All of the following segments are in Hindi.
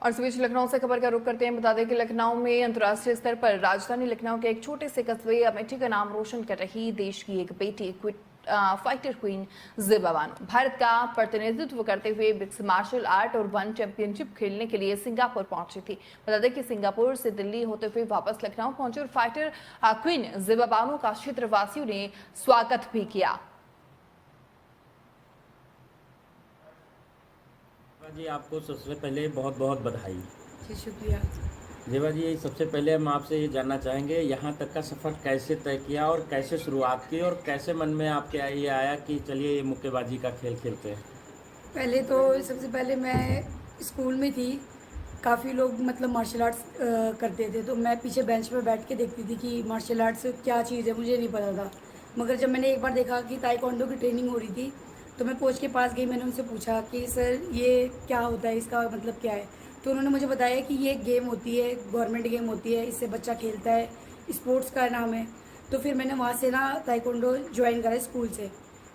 और इस बीच लखनऊ से खबर का रुख करते हैं। बता दें कि लखनऊ में अंतर्राष्ट्रीय स्तर पर राजधानी लखनऊ के एक छोटे से कस्बे अमेठी का नाम रोशन कर रही देश की एक बेटी फाइटर क्वीन ज़ेबा बानो भारत का प्रतिनिधित्व करते हुए मिक्स मार्शल आर्ट और वन चैंपियनशिप खेलने के लिए सिंगापुर पहुंची थी। बता दें कि सिंगापुर से दिल्ली होते हुए वापस लखनऊ पहुंची और फाइटर क्वीन ज़ेबा बानो का क्षेत्रवासियों ने स्वागत भी किया। जी आपको सबसे पहले बहुत बहुत बधाई। जी शुक्रिया। जेबा जी, सबसे पहले हम आपसे ये जानना चाहेंगे यहाँ तक का सफ़र कैसे तय किया और कैसे शुरुआत की और कैसे मन में आपके ये आया कि चलिए ये मुक्केबाजी का खेल खेलते हैं। पहले तो सबसे पहले मैं स्कूल में थी, काफ़ी लोग मतलब मार्शल आर्ट्स करते थे, तो मैं पीछे बेंच पर बैठ के देखती थी कि मार्शल आर्ट्स क्या चीज़ है, मुझे नहीं पता था। मगर जब मैंने एक बार देखा कि ताइक्वांडो की ट्रेनिंग हो रही थी, तो मैं कोच के पास गई, मैंने उनसे पूछा कि सर ये क्या होता है, इसका मतलब क्या है। तो उन्होंने मुझे बताया कि ये गेम होती है, गवर्नमेंट गेम होती है, इससे बच्चा खेलता है, स्पोर्ट्स का नाम है। तो फिर मैंने वहाँ से ना ताइक्वांडो ज्वाइन करा स्कूल से।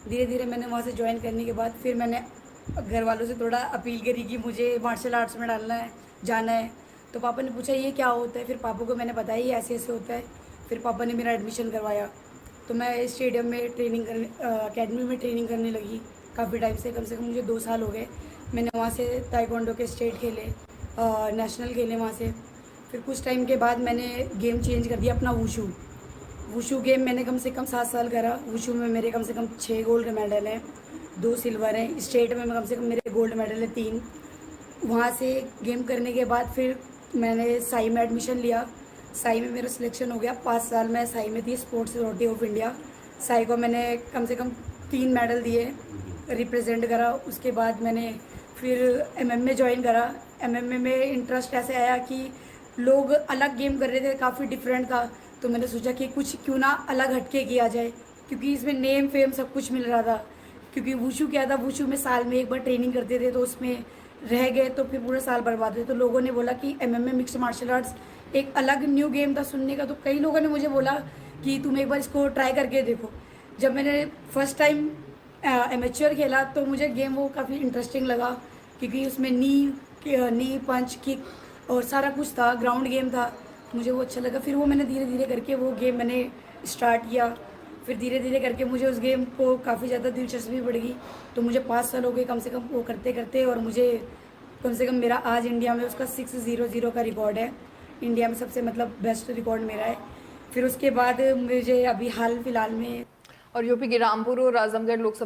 धीरे धीरे मैंने वहाँ से ज्वाइन करने के बाद फिर मैंने घर वालों से थोड़ा अपील करी कि मुझे मार्शल आर्ट्स में डालना है, जाना है। तो पापा ने पूछा ये क्या होता है, फिर पापा को मैंने बताया ये ऐसे ऐसे होता है। फिर पापा ने मेरा एडमिशन करवाया, तो मैं स्टेडियम में ट्रेनिंग करने अकेडमी में ट्रेनिंग करने लगी काफ़ी टाइम से। कम मुझे 2 साल हो गए। मैंने वहाँ से ताइक्वांडो के स्टेट खेले, नेशनल खेले वहाँ से। फिर कुछ टाइम के बाद मैंने गेम चेंज कर दिया अपना वुशू गेम मैंने कम से कम 7 साल करा। वुशू में मेरे कम से कम 6 गोल्ड मेडल हैं, 2 सिल्वर हैं। स्टेट में कम से कम मेरे गोल्ड मेडल है 3। वहाँ से गेम करने के बाद फिर मैंने साई में एडमिशन लिया। साई में मेरा सिलेक्शन हो गया। 5 साल मैं साई में थी, sports authority of India. Sai को मैंने कम से कम 3 मेडल दिए, रिप्रेजेंट करा। उसके बाद मैंने फिर MMA ज्वाइन करा। MMA में इंटरेस्ट ऐसे आया कि लोग अलग गेम कर रहे थे, काफ़ी डिफरेंट था। तो मैंने सोचा कि कुछ क्यों ना अलग हटके किया जाए, क्योंकि इसमें नेम फेम सब कुछ मिल रहा था। क्योंकि वुशू क्या था, वुशू में साल में एक बार ट्रेनिंग करते थे, तो उसमें रह गए तो फिर पूरा साल बर्बाद हुए। तो लोगों ने बोला कि MMA मिक्स्ड मार्शल आर्ट्स एक अलग न्यू गेम था सुनने का। तो कई लोगों ने मुझे बोला कि तुम एक बार इसको ट्राई करके देखो। जब मैंने फर्स्ट टाइम एमेच्योर खेला तो मुझे गेम वो काफ़ी इंटरेस्टिंग लगा, क्योंकि उसमें नी पंच किक और सारा कुछ था, ग्राउंड गेम था। मुझे वो अच्छा लगा। फिर वो मैंने धीरे धीरे करके वो गेम मैंने स्टार्ट किया। फिर धीरे धीरे करके मुझे उस गेम को काफ़ी ज़्यादा दिलचस्पी बढ़ गई। तो मुझे 5 साल हो गए कम से कम वो करते करते, और मुझे कम से कम मेरा आज इंडिया में उसका 600 का रिकॉर्ड है। इंडिया में सबसे मतलब बेस्ट रिकॉर्ड मेरा है। फिर उसके बाद मुझे अभी हाल फिलहाल में और यूपी के रामपुर और आजमगढ़ लोकसभा